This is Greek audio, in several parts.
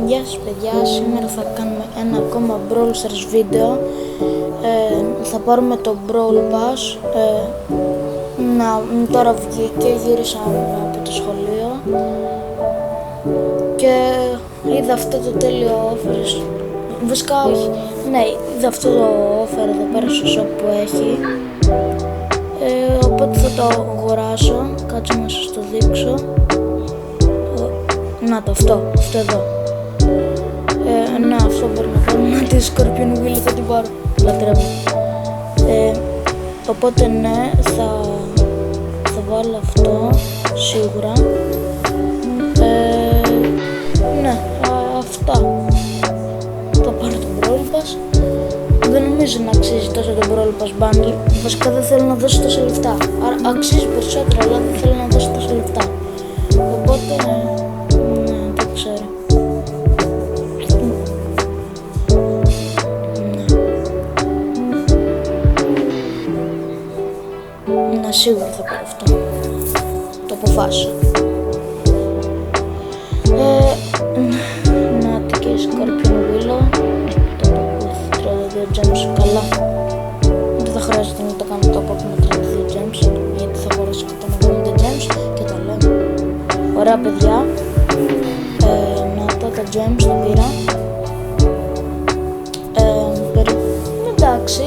Γεια σας παιδιά, σήμερα θα κάνουμε ένα ακόμα Brawl Stars βίντεο. Θα πάρουμε το Brawl Pass. Τώρα βγήκε, γύρισα από το σχολείο και είδα αυτό το τέλειο offer. Βασικά όχι, ναι, είδα αυτό το offer εδώ πέρα στο shop που έχει. Οπότε θα το αγοράσω, κάτσε να σας το δείξω. Να το, αυτό εδώ. Να, αυτό μπορεί να πάρω, να τη Scorpion Will θα την πάρω, λατρεύω. Οπότε ναι, θα βάλω αυτό, σίγουρα. Ναι, αυτά. Θα πάρω το Brawl Pass. Δεν νομίζω να αξίζει τόσο το Brawl Pass Bundle. Βασικά δεν θέλω να δώσω τόσα λεφτά. Άρα αξίζει περισσότερα, αλλά δεν θέλω να δώσω τόσα λεφτά. Οπότε, ναι, δεν ξέρω. Ναι, σίγουρα θα πάρω αυτό. Το αποφάσισα. Να τι και Scorpion Willow. Το που 32 gems, καλά. Δεν θα χρειάζεται να το κάνω το από με 32 gems, γιατί θα αγοράσω 170 gems και το λέω. Ωραία παιδιά. Να τα gems τα πήρα. Εντάξει.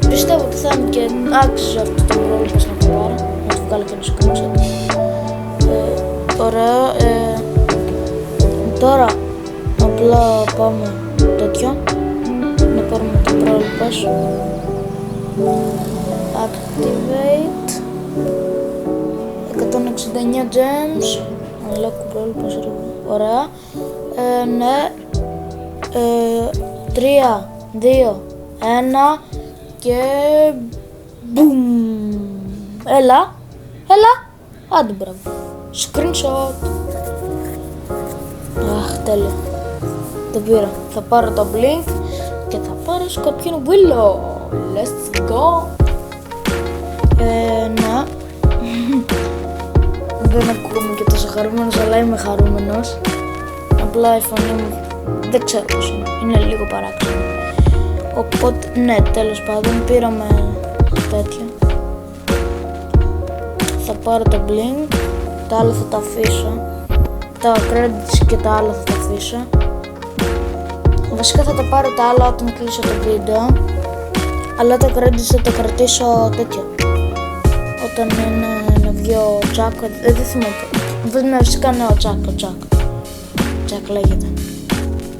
Πιστεύω ότι θα είναι και άξιζε αυτό το Brawl Pass να το πάρω. Να το βγάλω και ένα screenshot. Ωραία. Τώρα απλά πάμε τέτοιο. Να πάρουμε το Brawl Pass. Activate. 169 gems. Unlock Brawl Pass. Ωραία. Ναι. 3, 2, 1 και μπουμ. Έλα. Άντε μπράβο. Screenshot. Αχ, τέλεια. Το πήρα. Θα πάρω το Blink και θα πάρω Scorpion Willow. Let's go. Ναι. Δεν ακούγομαι και τόσο χαρούμενος, αλλά είμαι χαρούμενος. Απλά η φωνή μου δεν ξέρω πώς είναι λίγο παράξενο. Οπότε, ναι, τέλος πάντων, πήραμε τέτοια. Θα πάρω το Blink, τα άλλα θα τα αφήσω. Τα credits και τα άλλα θα τα αφήσω. Βασικά θα τα πάρω τα άλλα όταν κλείσω το βίντεο. Αλλά τα credits θα τα κρατήσω τέτοια. Όταν είναι να βγει ο Jack, δεν θυμάμαι. Δεν είναι φυσικά ναι, ο Jack. Jack λέγεται.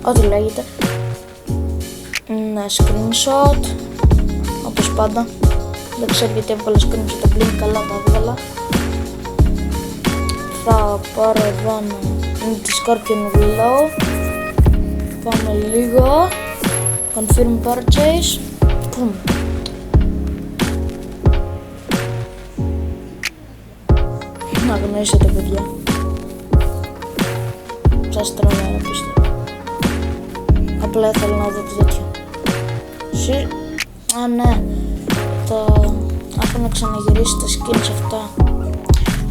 Ό,τι λέγεται. Ναι, screenshot. Όπως πάντα. Δεν ξέρω γιατί έβγαλα screenshot το Blink, καλά τα έβγαλα. Θα πάρω εδώ είναι τη Scorpion Willow. Πάμε λίγο. Confirm purchase. Πουμ. Να γνωρίσετε παιδιά. Σας τραβάω πιστεύω. Απλά ήθελα να δω το τέτοιο. Α, ναι. Έχω να ξαναγυρίσει τα skins αυτά.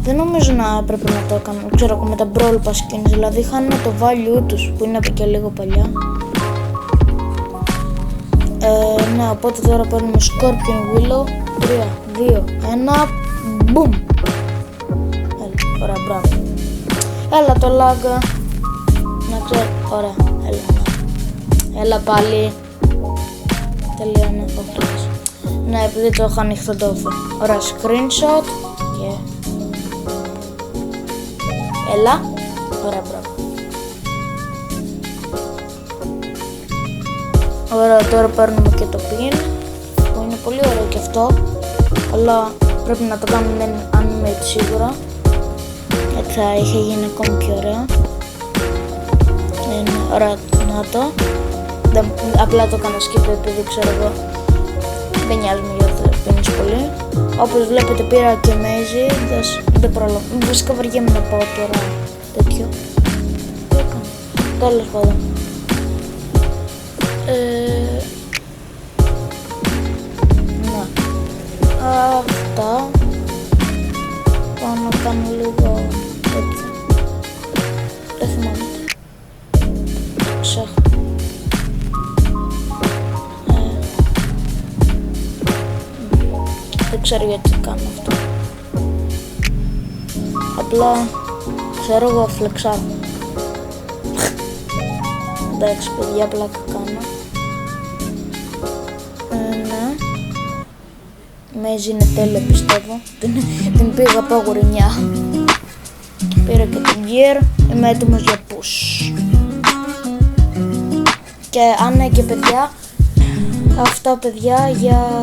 Δεν νομίζω να έπρεπε να το έκανα. Ξέρω με τα Brawl Pass skins. Δηλαδή είχαν το value τους που είναι και λίγο παλιά. Ναι, οπότε τώρα παίρνουμε Scorpion Willow. 3, 2, 1. Μπουμ. Έλα, ωραία, μπράβο. Έλα το lag. Να ξέρω, ωραία, έλα πάλι. Τελειώνει, όχι. Ναι, επειδή το έχω ανοιχτό το offer. Ωραία, screenshot και... Έλα, ωραία, μπράβο. Ωραία, τώρα παίρνουμε και το pin, που είναι πολύ ωραίο και αυτό. Αλλά πρέπει να το κάνουμε animate σίγουρα, γιατί θα είχε γίνει ακόμη πιο ωραίο. Ωραία, να το. Απλά το έκανα skip επειδή ξέρω εγώ δεν νοιάζει με γιατί πίνεις πολύ. Όπως βλέπετε πήρα και Maisie, δεν πρόλαβα. Βασικά βαριέμαι να πάω τώρα τέτοιο. Τι έκανα, τέλος πάντων. Να, αυτά. Πάω να κάνω λίγο τέτοιο. Δεν θυμάμαι. Ξέχω. Δεν ξέρω γιατί κάνω αυτό. Απλά ξέρω εγώ φλεξάρω. Εντάξει παιδιά, πλάκα κάνω. Ναι. Η Μέιζη είναι τέλεια πιστεύω. Την πήγα από γουρινιά. Πήρα και την gear. Είμαι έτοιμος για push. Και αν ναι και παιδιά, αυτά παιδιά για